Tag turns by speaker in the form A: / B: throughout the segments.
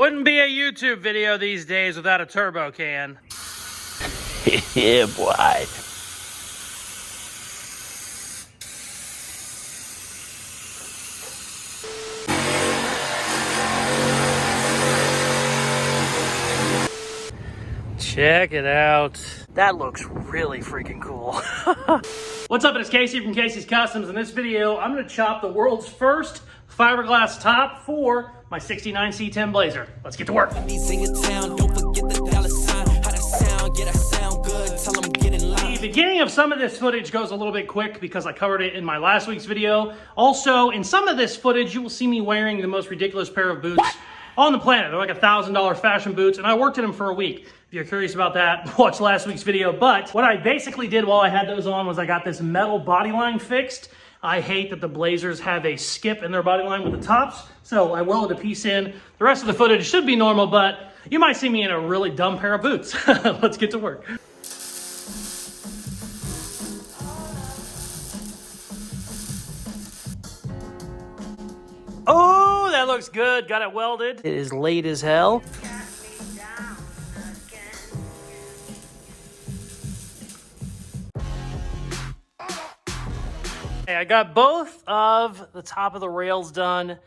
A: Wouldn't be a YouTube video these days without a turbo can.
B: Yeah, boy.
A: Check it out. That looks really freaking cool. What's up, it's Casey from Caseyscustoms. In this video, I'm gonna chop the world's first fiberglass top for my 69 C10 Blazer. Let's get to work. The beginning of some of this footage goes a little bit quick because I covered it in my last week's video. Also, in some of this footage, you will see me wearing the most ridiculous pair of boots on the planet. They're like $1,000 fashion boots, and I worked in them for a week. If you're curious about that, watch last week's video. But what I basically did while I had those on was I got this metal body line fixed. I hate that the Blazers have a skip in their body line with the tops, so I welded a piece in. The rest of the footage should be normal, but you might see me in a really dumb pair of boots. Let's get to work. Oh, that looks good. Got it welded. It is late as hell. Hey, I got both of the top of the rails done.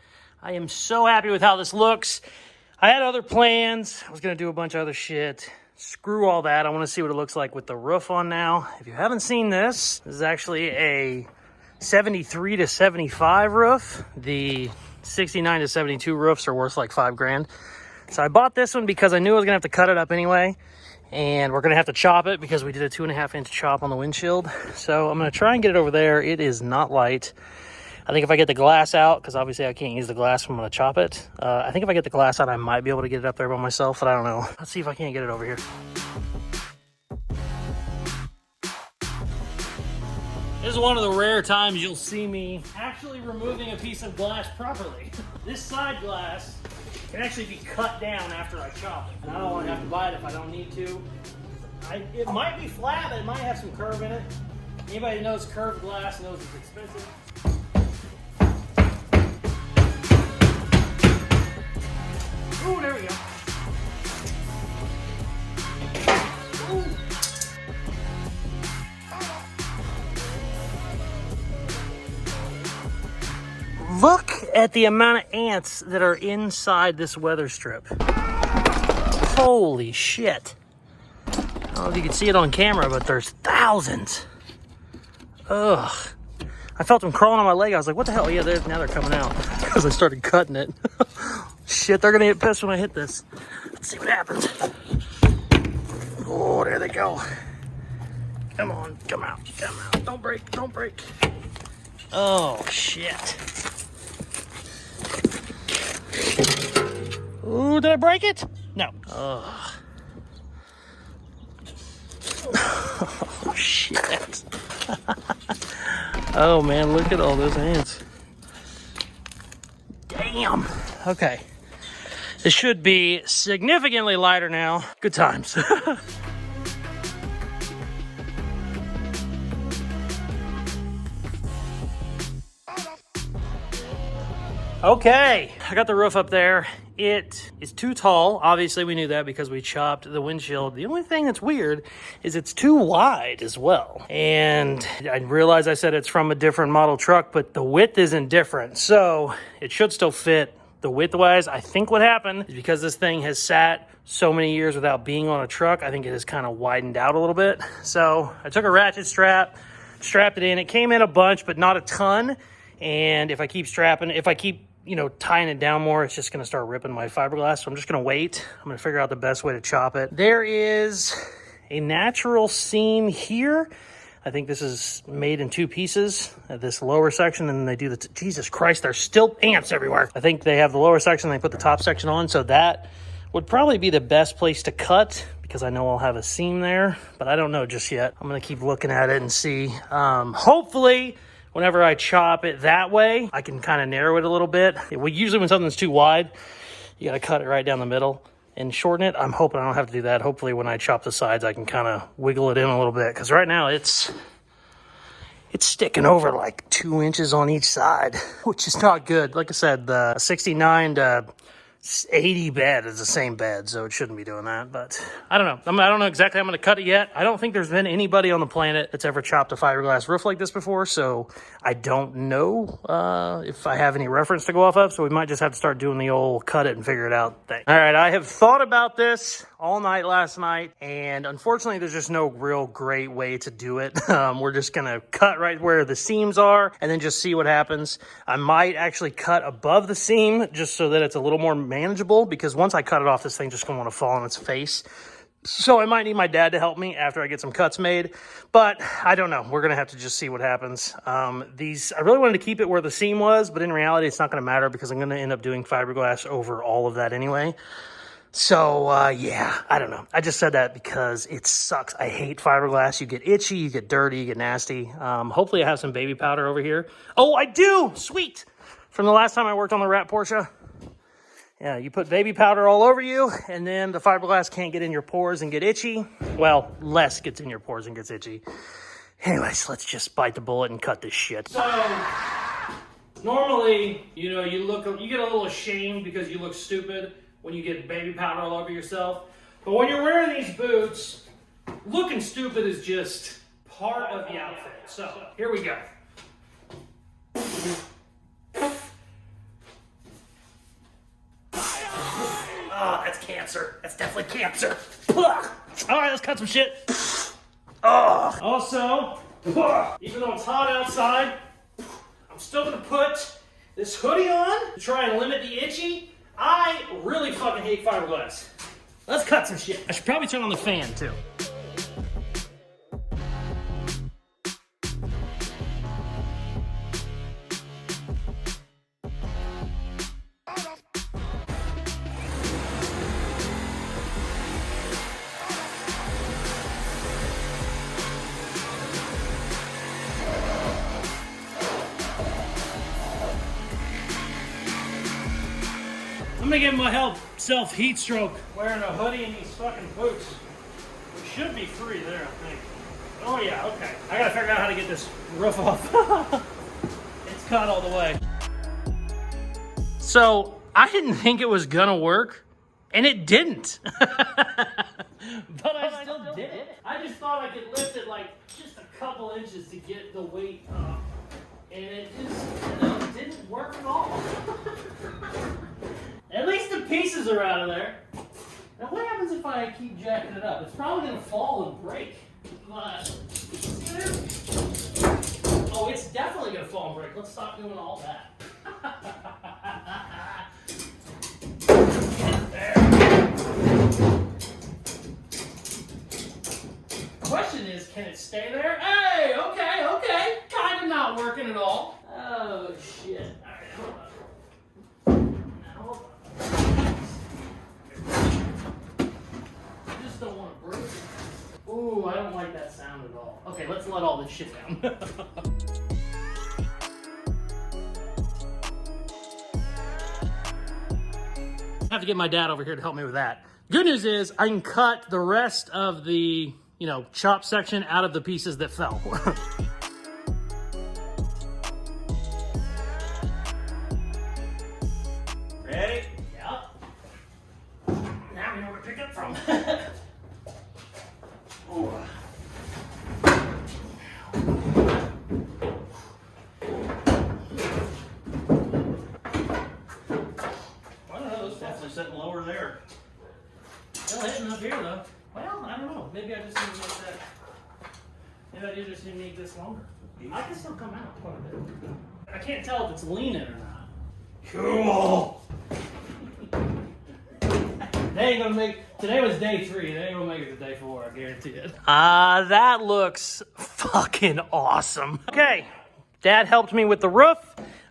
A: I am so happy with how this looks. I had other plans. I was going to do a bunch of other shit. Screw all that. I want to see what it looks like with the roof on now. If you haven't seen this, this is actually a 73 to 75 roof. The 69 to 72 roofs are worth like $5 grand. So I bought this one because I knew I was going to have to cut it up anyway. And we're going to have to chop it because we did a 2.5-inch chop on the windshield. So I'm going to try and get it over there. It is not light. I think if I get the glass out, because obviously I can't use the glass when I'm going to chop it. I think if I get the glass out, I might be able to get it up there by myself, but I don't know. Let's see if I can't get it over here. This is one of the rare times you'll see me actually removing a piece of glass properly. This side glass can actually be cut down after I chop it. And I don't want to have to buy it if I don't need to. It might be flat, but it might have some curve in it. Anybody who knows curved glass knows it's expensive. Ooh, there we go. Ooh. Look at the amount of ants that are inside this weather strip. Holy shit. I don't know if you can see it on camera, but there's thousands. Ugh. I felt them crawling on my leg. I was like, what the hell? Yeah, now they're coming out because I started cutting it. Shit, they're going to get pissed when I hit this. Let's see what happens. Oh, there they go. Come on, come out, come out. Don't break, don't break. Oh, shit. Ooh, did I break it? No. Oh, oh shit. Oh, man, look at all those ants. Damn. Okay. This should be significantly lighter now. Good times. Okay, I got the roof up there. It is too tall. Obviously, we knew that because we chopped the windshield. The only thing that's weird is it's too wide as well. And I realize I said it's from a different model truck, but the width isn't different. So it should still fit the width-wise. I think what happened is because this thing has sat so many years without being on a truck, I think it has kind of widened out a little bit. So I took a ratchet strap, strapped it in. It came in a bunch, but not a ton. And if I keep tying it down more, it's just going to start ripping my fiberglass. So I'm just going to wait. I'm going to figure out the best way to chop it. There is a natural seam here. I think this is made in two pieces, this lower section, and they do the, Jesus Christ, there's still ants everywhere. I think they have the lower section, they put the top section on, so that would probably be the best place to cut because I know I'll have a seam there, but I don't know just yet. I'm going to keep looking at it and see. Hopefully, whenever I chop it that way, I can kind of narrow it a little bit. Usually when something's too wide, you got to cut it right down the middle and shorten it. I'm hoping I don't have to do that. Hopefully when I chop the sides, I can kind of wiggle it in a little bit. Because right now it's sticking over like 2 inches on each side, which is not good. Like I said, the 69 to 80 bed is the same bed, so it shouldn't be doing that. But I don't know. I don't know exactly how I'm going to cut it yet. I don't think there's been anybody on the planet that's ever chopped a fiberglass roof like this before, so I don't know if I have any reference to go off of, so we might just have to start doing the old cut it and figure it out thing. All right, I have thought about this all night last night, and unfortunately there's just no real great way to do it. We're just going to cut right where the seams are and then just see what happens. I might actually cut above the seam just so that it's a little more manageable, because once I cut it off, this thing's just going to want to fall on its face. So I might need my dad to help me after I get some cuts made, but I don't know. We're going to have to just see what happens. I really wanted to keep it where the seam was, but in reality, it's not going to matter because I'm going to end up doing fiberglass over all of that anyway. So, yeah, I don't know. I just said that because it sucks. I hate fiberglass. You get itchy, you get dirty, you get nasty. Hopefully I have some baby powder over here. Oh, I do! Sweet! From the last time I worked on the Rat Porsche. Yeah, you put baby powder all over you, and then the fiberglass can't get in your pores and get itchy. Well, less gets in your pores and gets itchy. Anyways, let's just bite the bullet and cut this shit. So, normally, you know, you get a little ashamed because you look stupid when you get baby powder all over yourself. But when you're wearing these boots, looking stupid is just part of the outfit. So, here we go. Oh, that's cancer. That's definitely cancer. All right, let's cut some shit. Also, even though it's hot outside, I'm still gonna put this hoodie on to try and limit the itchy. I really fucking hate fiberglass. Let's cut some shit. I should probably turn on the fan too. I'm gonna give myself heat stroke wearing a hoodie and these fucking boots. We should be free there, I think. Oh yeah, okay. I gotta figure out how to get this roof off. It's cut all the way. So, I didn't think it was gonna work, and it didn't. But I still did it. I just thought I could lift it like just a couple inches to get the weight up. And it just didn't work at all. At least the pieces are out of there. Now what happens if I keep jacking it up? It's probably going to fall and break. Oh, it's definitely going to fall and break. Let's stop doing all that. There. Question is, can it stay there? Hey, okay. Kind of not working at all. Oh, shit. All right, hold on. I just don't want to break it. Ooh, I don't like that sound at all. Okay, let's let all this shit down. I have to get my dad over here to help me with that. Good news is I can cut the rest of the, chop section out of the pieces that fell. Ready? Yep. Now we know where to pick up from. Ooh. I don't know, those definitely sitting lower there. Still hitting up here though. Well, I don't know. Maybe I just need to make that. Maybe I do just need to make this longer. I can still come out quite a bit. I can't tell if it's leaning or not. Cool. They ain't gonna make. Today was day 3. They ain't gonna make it to day 4. I guarantee it. That looks fucking awesome. Okay, Dad helped me with the roof.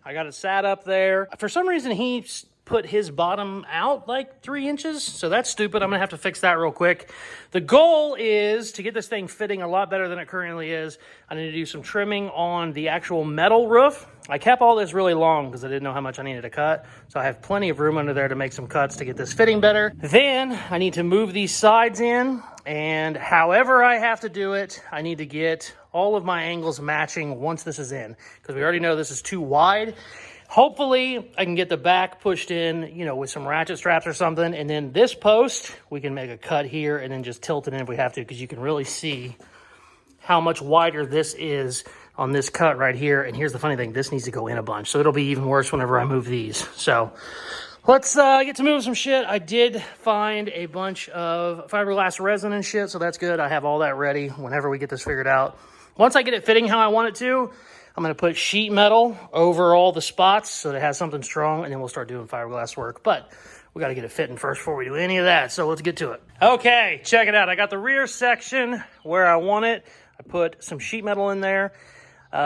A: I got it sat up there. For some reason, he put his bottom out like 3 inches, so that's stupid. I'm gonna have to fix that real quick. The goal is to get this thing fitting a lot better than it currently is. I need to do some trimming on the actual metal roof. I kept all this really long because I didn't know how much I needed to cut, so I have plenty of room under there to make some cuts to get this fitting better. Then I need to move these sides in, and however I have to do it, I need to get all of my angles matching once this is in, because we already know this is too wide. Hopefully, I can get the back pushed in, you know, with some ratchet straps or something. And then this post, we can make a cut here and then just tilt it in if we have to, because you can really see how much wider this is on this cut right here. And here's the funny thing, this needs to go in a bunch. So it'll be even worse whenever I move these. So let's get to moving some shit. I did find a bunch of fiberglass resin and shit, so that's good. I have all that ready whenever we get this figured out. Once I get it fitting how I want it to, I'm going to put sheet metal over all the spots so that it has something strong, and then we'll start doing fiberglass work. But we got to get it fitting first before we do any of that, so let's get to it. Okay, check it out. I got the rear section where I want it. I put some sheet metal in there.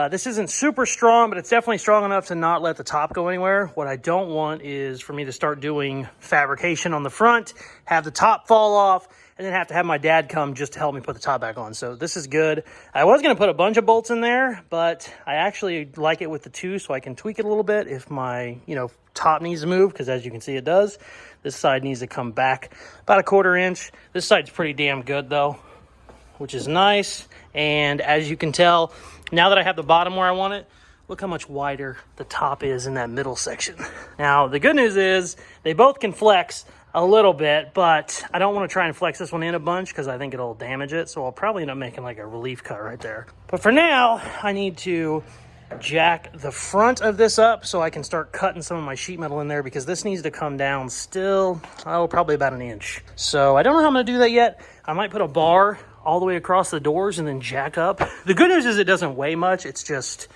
A: This isn't super strong, but it's definitely strong enough to not let the top go anywhere. What I don't want is for me to start doing fabrication on the front, have the top fall off, and then have to have my dad come just to help me put the top back on. So this is good. I was going to put a bunch of bolts in there, but I actually like it with the 2 so I can tweak it a little bit if my, you know, top needs to move, because as you can see it does. This side needs to come back about 1/4 inch. This side's pretty damn good though, which is nice. And as you can tell, now that I have the bottom where I want it, look how much wider the top is in that middle section. Now, the good news is they both can flex a little bit, but I don't want to try and flex this one in a bunch because I think it'll damage it. So I'll probably end up making like a relief cut right there. But for now, I need to jack the front of this up so I can start cutting some of my sheet metal in there, because this needs to come down still, oh, probably about 1 inch. So I don't know how I'm going to do that yet. I might put a bar all the way across the doors and then jack up. The good news is it doesn't weigh much. It's just,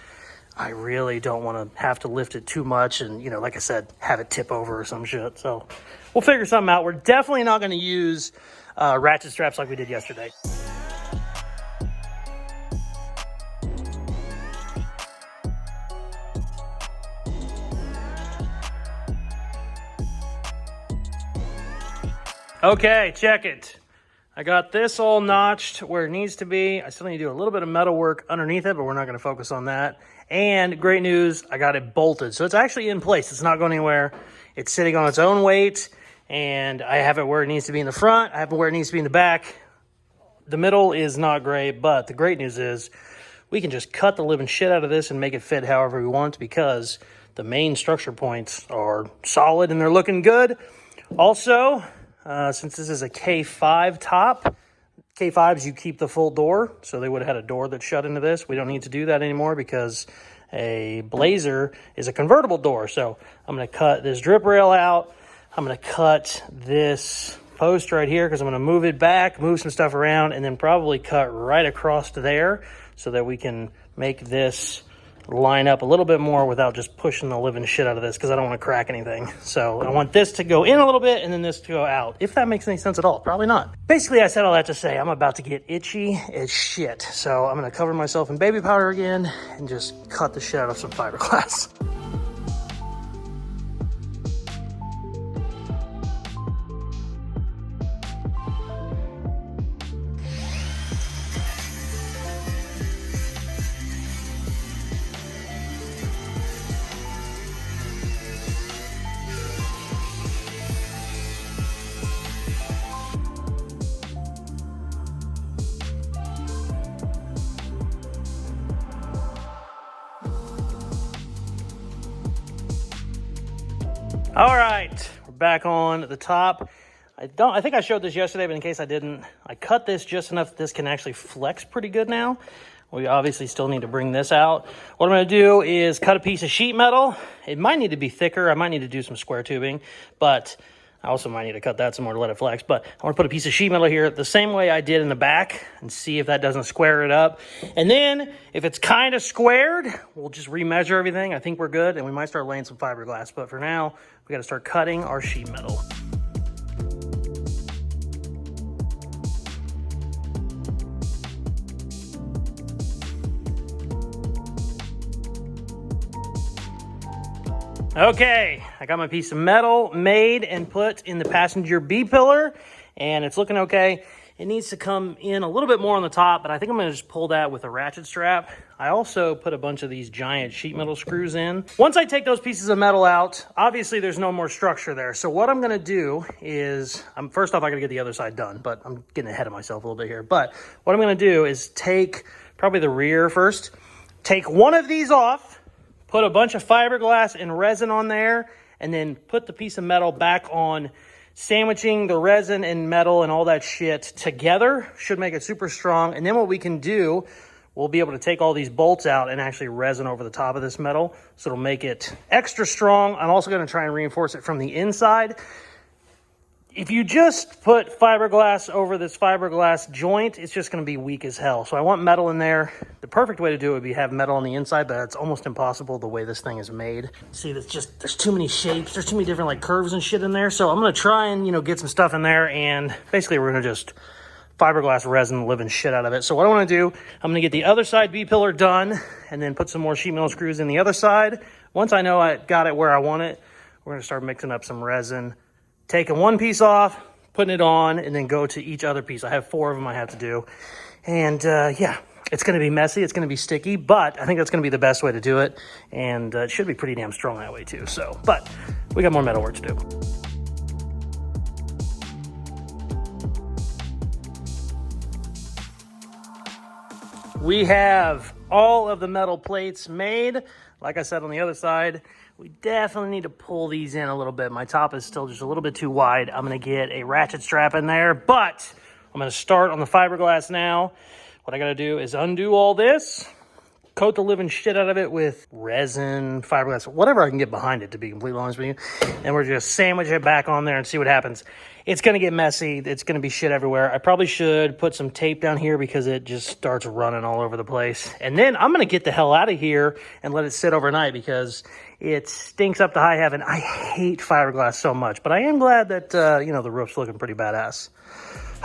A: I really don't want to have to lift it too much and, you know, like I said, have it tip over or some shit. So we'll figure something out. We're definitely not going to use ratchet straps like we did yesterday. Okay, check it. I got this all notched where it needs to be. I still need to do a little bit of metal work underneath it, but we're not going to focus on that. And great news, I got it bolted. So it's actually in place. It's not going anywhere. It's sitting on its own weight, and I have it where it needs to be in the front. I have it where it needs to be in the back. The middle is not great, but the great news is we can just cut the living shit out of this and make it fit however we want, because the main structure points are solid and they're looking good. Also, since this is a K5 top, K5s, you keep the full door, so they would have had a door that shut into this. We don't need to do that anymore because a Blazer is a convertible door. So I'm going to cut this drip rail out. I'm going to cut this post right here because I'm going to move it back, move some stuff around, and then probably cut right across to there so that we can make this line up a little bit more without just pushing the living shit out of this, because I don't want to crack anything. So I want this to go in a little bit and then this to go out, if that makes any sense at all. Probably not. Basically, I said all that to say I'm about to get itchy as shit. So I'm going to cover myself in baby powder again and just cut the shit out of some fiberglass. All right, we're back on the top. I think I showed this yesterday, but in case I didn't, I cut this just enough that this can actually flex pretty good now. We obviously still need to bring this out. What I'm going to do is cut a piece of sheet metal. It might need to be thicker. I might need to do some square tubing, but I also might need to cut that some more to let it flex. But I want to put a piece of sheet metal here the same way I did in the back and see if that doesn't square it up. And then if it's kind of squared, we'll just remeasure everything. I think we're good, and we might start laying some fiberglass. But for now, we got to start cutting our sheet metal. Okay, I got my piece of metal made and put in the passenger B-pillar, and it's looking okay. It needs to come in a little bit more on the top, but I think I'm going to just pull that with a ratchet strap. I also put a bunch of these giant sheet metal screws in. Once I take those pieces of metal out, obviously there's no more structure there. So what I'm going to do is, first off, I got to get the other side done, but I'm getting ahead of myself a little bit here. But what I'm going to do is take probably the rear first, take one of these off, put a bunch of fiberglass and resin on there, and then put the piece of metal back on, sandwiching the resin and metal and all that shit together. Should make it super strong. And then what we can do, we'll be able to take all these bolts out and actually resin over the top of this metal. So it'll make it extra strong. I'm also going to try and reinforce it from the inside. If you just put fiberglass over this fiberglass joint, it's just going to be weak as hell. So I want metal in there. The perfect way to do it would be have metal on the inside, but it's almost impossible the way this thing is made. See, there's too many shapes. There's too many different like curves and shit in there. So I'm going to try and, get some stuff in there, and basically we're going to just fiberglass resin the living shit out of it. So what I want to do, I'm going to get the other side B-pillar done and then put some more sheet metal screws in the other side. Once I know I got it where I want it, we're going to start mixing up some resin, taking one piece off, putting it on, and then go to each other piece. I have 4 of them I have to do. And yeah, it's going to be messy. It's going to be sticky, but I think that's going to be the best way to do it. And it should be pretty damn strong that way too. So, but we got more metal work to do. We have all of the metal plates made. Like I said on the other side, we definitely need to pull these in a little bit. My top is still just a little bit too wide. I'm going to get a ratchet strap in there, but I'm going to start on the fiberglass now. What I got to do is undo all this, coat the living shit out of it with resin, fiberglass, whatever I can get behind it, to be completely honest with you. And we're just sandwich it back on there and see what happens. It's going to get messy. It's going to be shit everywhere. I probably should put some tape down here because it just starts running all over the place. And then I'm going to get the hell out of here and let it sit overnight because it stinks up to high heaven. I hate fiberglass so much, but I am glad that, the roof's looking pretty badass.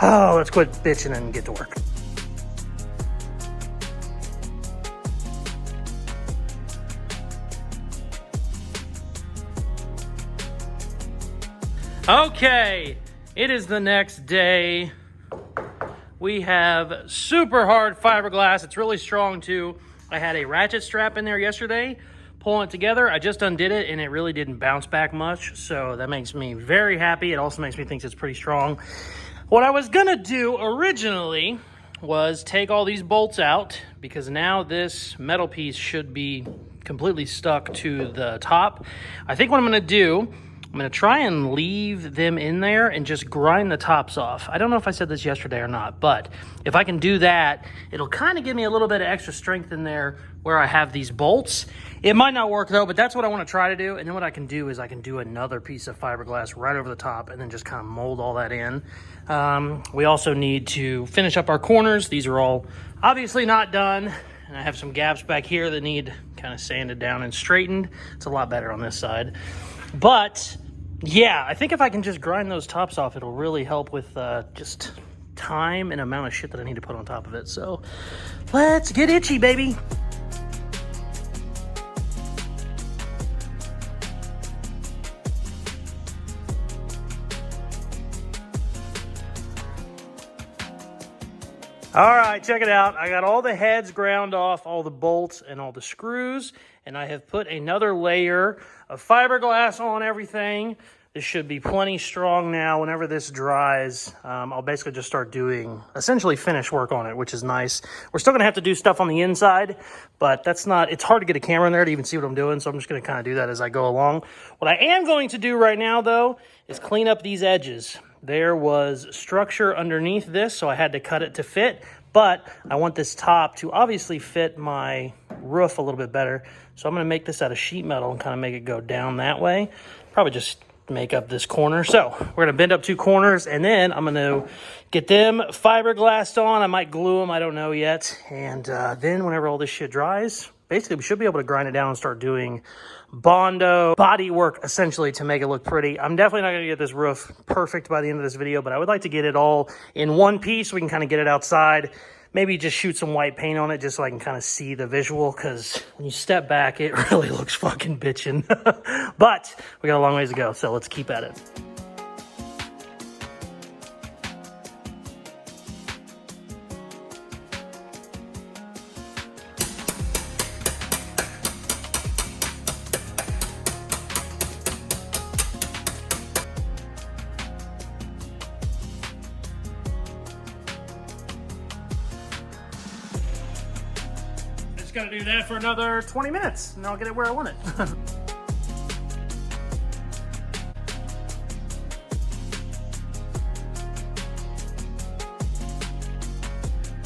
A: Oh, let's quit bitching and get to work. Okay, it is the next day. We have super hard fiberglass. It's really strong too. I had a ratchet strap in there yesterday, pulling it together. I just undid it and it really didn't bounce back much. So that makes me very happy. It also makes me think it's pretty strong. What I was gonna do originally was take all these bolts out because now this metal piece should be completely stuck to the top. I think what I'm gonna do, I'm going to try and leave them in there and just grind the tops off. I don't know if I said this yesterday or not, but if I can do that, it'll kind of give me a little bit of extra strength in there where I have these bolts. It might not work though, but that's what I want to try to do. And then what I can do is I can do another piece of fiberglass right over the top and then just kind of mold all that in. We also need to finish up our corners. These are all obviously not done. And I have some gaps back here that need kind of sanded down and straightened. It's a lot better on this side. But yeah, I think if I can just grind those tops off, it'll really help with just time and amount of shit that I need to put on top of it. So let's get itchy, baby. All right, check it out. I got all the heads ground off, all the bolts and all the screws, and I have put another layer of fiberglass on everything. This should be plenty strong now. Whenever this dries, I'll basically just start doing essentially finish work on it, which is nice. We're still gonna have to do stuff on the inside, but it's hard to get a camera in there to even see what I'm doing, so I'm just gonna kind of do that as I go along. What I am going to do right now, though, is clean up these edges. There was structure underneath this, so I had to cut it to fit, but I want this top to obviously fit my roof a little bit better. So I'm gonna make this out of sheet metal and kind of make it go down that way. Probably just make up this corner. So we're gonna bend up 2 corners and then I'm gonna get them fiberglassed on. I might glue them, I don't know yet. And then whenever all this shit dries, basically we should be able to grind it down and start doing Bondo body work essentially to make it look pretty. I'm definitely not gonna get this roof perfect by the end of this video, but I would like to get it all in one piece so we can kind of get it outside. Maybe just shoot some white paint on it just so I can kind of see the visual, because when you step back, it really looks fucking bitchin'. But we got a long ways to go, so let's keep at it. got to do that for another 20 minutes, and I'll get it where I want it.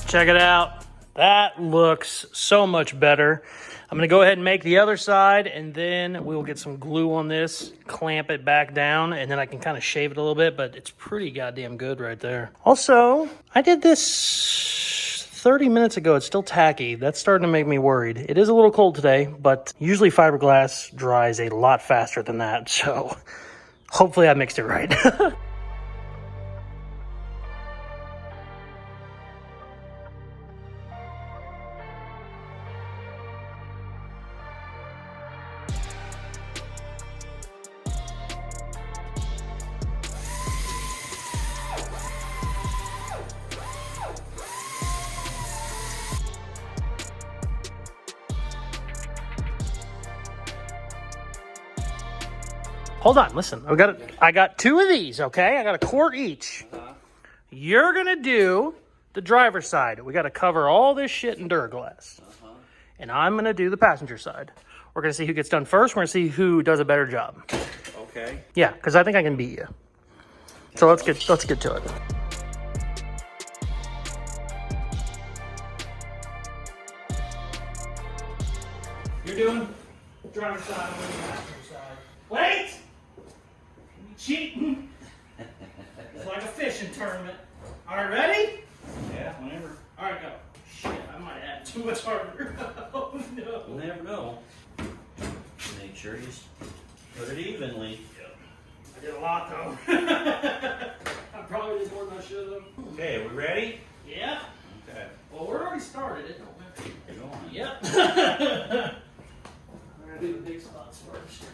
A: Check it out. That looks so much better. I'm going to go ahead and make the other side, and then we'll get some glue on this, clamp it back down, and then I can kind of shave it a little bit, but it's pretty goddamn good right there. Also, I did this 30 minutes ago. It's still tacky. That's starting to make me worried. It is a little cold today, but usually fiberglass dries a lot faster than that, so hopefully I mixed it right. Hold on, listen. I got two of these, okay? I got a quart each. You're gonna do the driver's side. We gotta cover all this shit in Duraglass. And I'm gonna do the passenger side. We're gonna see who gets done first. We're gonna see who does a better job.
B: Okay.
A: Yeah, because I think I can beat you. So let's get to it. You're doing driver's side, I'm doing passenger side. Wait! Cheating. It's like a fishing tournament. All right, ready?
B: Yeah, whenever.
A: All right, go. Shit, I might have too much harder. Oh, no.
B: We'll never know. Make sure you put it evenly.
A: Yep. I did a lot, though. I probably did more than I should have.
B: Okay, are we ready?
A: Yeah.
B: Okay.
A: Well, we're already started. It don't matter.
B: You're going.
A: Yep. We're going to do the big spots first.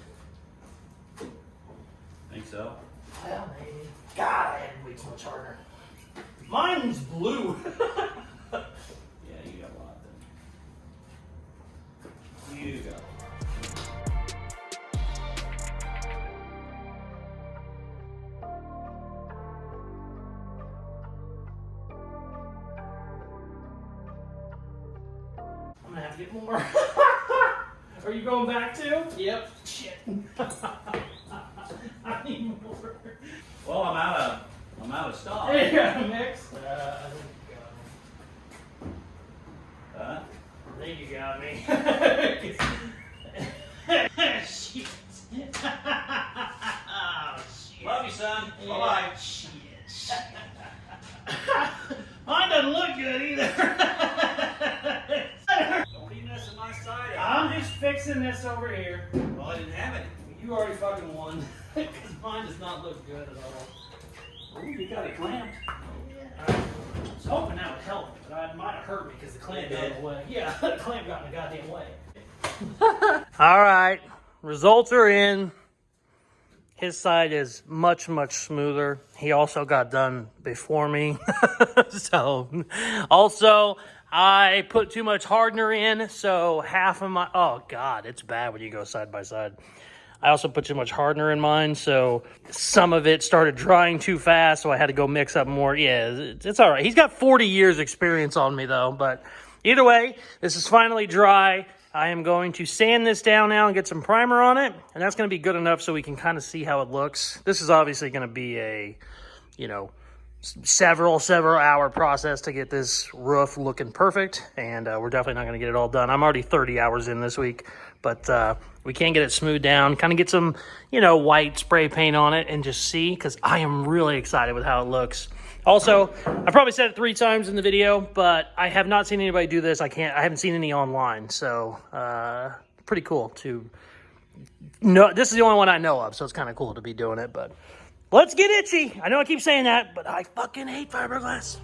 B: Think so?
A: Well, maybe. God, I had way too much harder. Mine's blue.
B: Yeah, you got a lot then. You go.
A: I'm gonna have to get more. Are you going back too? Yep. Shit. I need more.
B: Well, I'm out of stock.
A: Hey, you got a mix? I think you got me.
B: Huh?
A: I think you got me. Shit. Oh, shit.
B: Love you, son.
A: Yeah.
B: Bye-bye.
A: Shit. Mine doesn't look good either.
B: Don't be messing my side up.
A: I'm just fixing this over here.
B: Well, I didn't have any.
A: You already fucking won. Because mine does not look good at all.
B: Ooh, you got it clamped.
A: I was hoping that would help, but it might have hurt me because the clamp got in the way. Yeah, the clamp got in the goddamn way. All right, results are in. His side is much, much smoother. He also got done before me. So, also, I put too much hardener in, so half of my... Oh, God, it's bad when you go side by side. I also put too much hardener in mine, so some of it started drying too fast, so I had to go mix up more. Yeah, it's all right. He's got 40 years experience on me, though, but either way, this is finally dry. I am going to sand this down now and get some primer on it, and that's going to be good enough so we can kind of see how it looks. This is obviously going to be a, you know, several hour process to get this roof looking perfect, and we're definitely not going to get it all done. I'm already 30 hours in this week, but we can get it smoothed down, kind of get some, you know, white spray paint on it and just see, because I am really excited with how it looks. Also, I probably said it 3 times in the video, but I have not seen anybody do this. I haven't seen any online, so pretty cool to know. This is the only one I know of, so it's kind of cool to be doing it, but let's get itchy. I know I keep saying that, but I fucking hate fiberglass.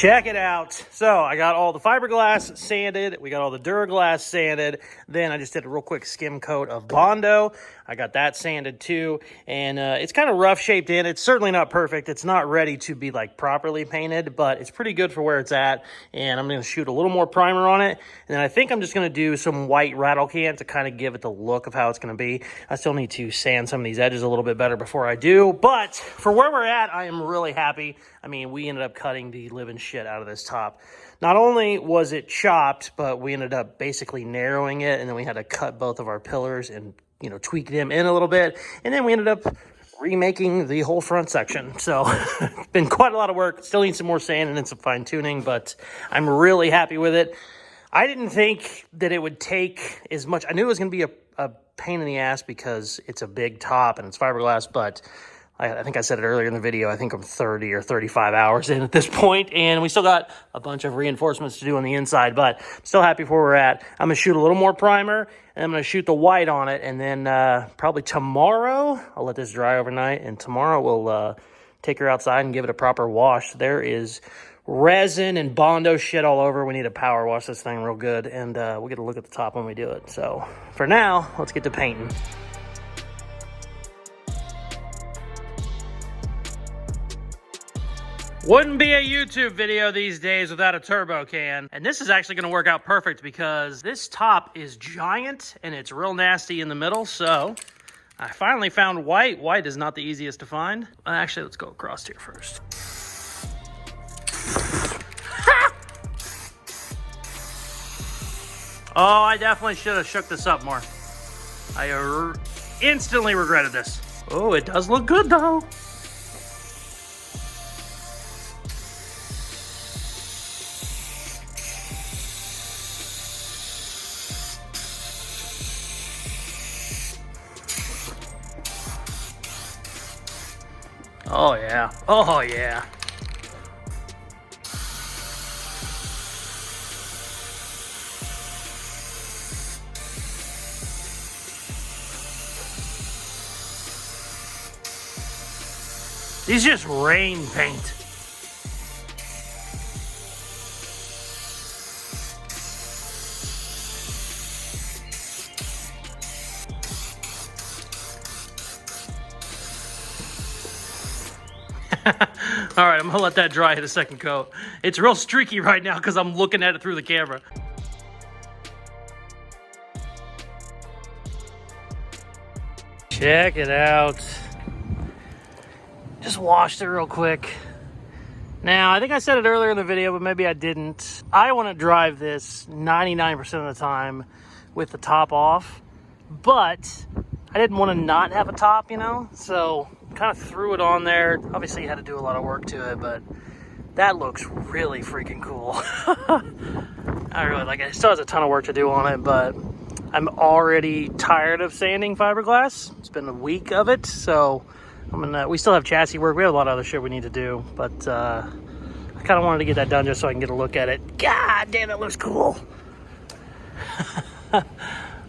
A: Check it out. So I got all the fiberglass sanded. We got all the Duraglass sanded. Then I just did a real quick skim coat of Bondo. I got that sanded too. And it's kind of rough shaped in. It's certainly not perfect. It's not ready to be like properly painted, but it's pretty good for where it's at. And I'm going to shoot a little more primer on it. And then I think I'm just going to do some white rattle can to kind of give it the look of how it's going to be. I still need to sand some of these edges a little bit better before I do. But for where we're at, I am really happy. I mean, we ended up cutting the living shit out of this top. Not only was it chopped, but we ended up basically narrowing it, and then we had to cut both of our pillars and, you know, tweak them in a little bit. And then we ended up remaking the whole front section. So it's been quite a lot of work. Still need some more sanding and some fine tuning, but I'm really happy with it. I didn't think that it would take as much. I knew it was going to be a pain in the ass because it's a big top and it's fiberglass, but I think I said it earlier in the video, I think I'm 30 or 35 hours in at this point, and we still got a bunch of reinforcements to do on the inside, but I'm still happy for where we're at. I'm going to shoot a little more primer, and I'm going to shoot the white on it, and then probably tomorrow, I'll let this dry overnight, and tomorrow we'll take her outside and give it a proper wash. There is resin and Bondo shit all over. We need to power wash this thing real good, and we'll get a look at the top when we do it. So for now, let's get to painting. Wouldn't be a YouTube video these days without a turbo can. And this is actually going to work out perfect because this top is giant and it's real nasty in the middle. So I finally found white. White is not the easiest to find. Actually, let's go across here first. Oh, I definitely should have shook this up more. I instantly regretted this. Oh, it does look good though. Oh yeah, oh yeah. These just rain paint. All right, I'm gonna let that dry, hit a second coat. It's real streaky right now because I'm looking at it through the camera. Check it out. Just washed it real quick. Now, I think I said it earlier in the video, but maybe I didn't. I want to drive this 99% of the time with the top off, but I didn't want to not have a top, you know? So kind of threw it on there. Obviously, you had to do a lot of work to it, but that looks really freaking cool. I really like it. It still has a ton of work to do on it, but I'm already tired of sanding fiberglass. It's been a week of it, so we still have chassis work. We have a lot of other shit we need to do, but I kind of wanted to get that done just so I can get a look at it. God damn, it looks cool.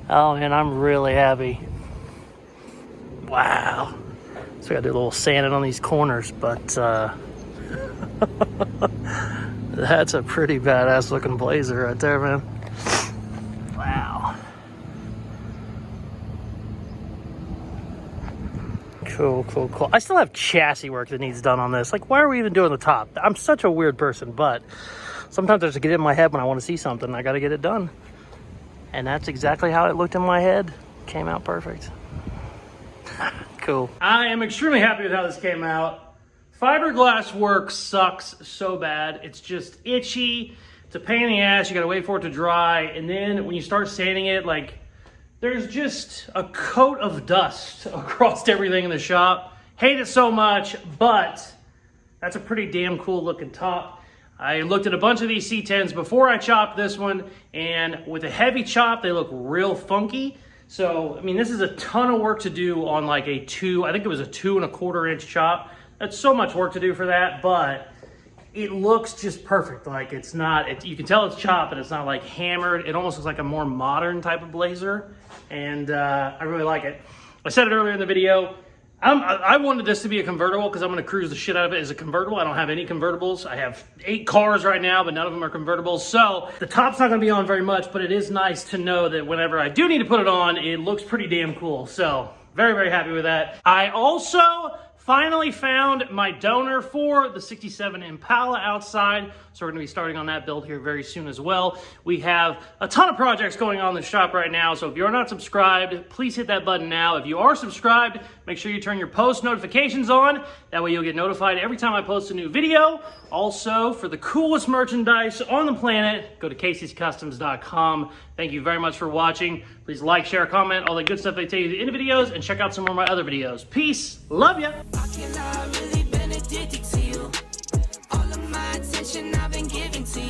A: Oh man, I'm really happy. Wow. So we gotta do a little sanding on these corners, but that's a pretty badass looking blazer right there, man. Wow. Cool, cool, cool. I still have chassis work that needs done on this. Like, why are we even doing the top? I'm such a weird person, but sometimes I just get in my head when I want to see something. I got to get it done. And that's exactly how it looked in my head. Came out perfect. Cool. I am extremely happy with how this came out. Fiberglass work sucks so bad. It's just itchy. It's a pain in the ass. You got to wait for it to dry. And then when you start sanding it, like, there's just a coat of dust across everything in the shop. Hate it so much, but that's a pretty damn cool looking top. I looked at a bunch of these C10s before I chopped this one, and with a heavy chop, they look real funky. So, I mean, this is a ton of work to do on like I think it was a 2 1/4 inch chop. That's so much work to do for that, but it looks just perfect. Like, it's not, you can tell it's chopped, but it's not like hammered. It almost looks like a more modern type of blazer, and I really like it. I said it earlier in the video, I wanted this to be a convertible because I'm going to cruise the shit out of it as a convertible. I don't have any convertibles. I have 8 cars right now, but none of them are convertibles. So the top's not going to be on very much, but it is nice to know that whenever I do need to put it on, it looks pretty damn cool. So very, very happy with that. I also finally found my donor for the 67 Impala outside. So we're going to be starting on that build here very soon as well. We have a ton of projects going on in the shop right now. So if you're not subscribed, please hit that button now. If you are subscribed, make sure you turn your post notifications on. That way you'll get notified every time I post a new video. Also, for the coolest merchandise on the planet, go to Caseyscustoms.com. Thank you very much for watching. Please like, share, comment, all the good stuff they tell you in the videos, and check out some more of my other videos. Peace. Love ya.
C: Really been addicted to you. All of my attention I've been giving to you.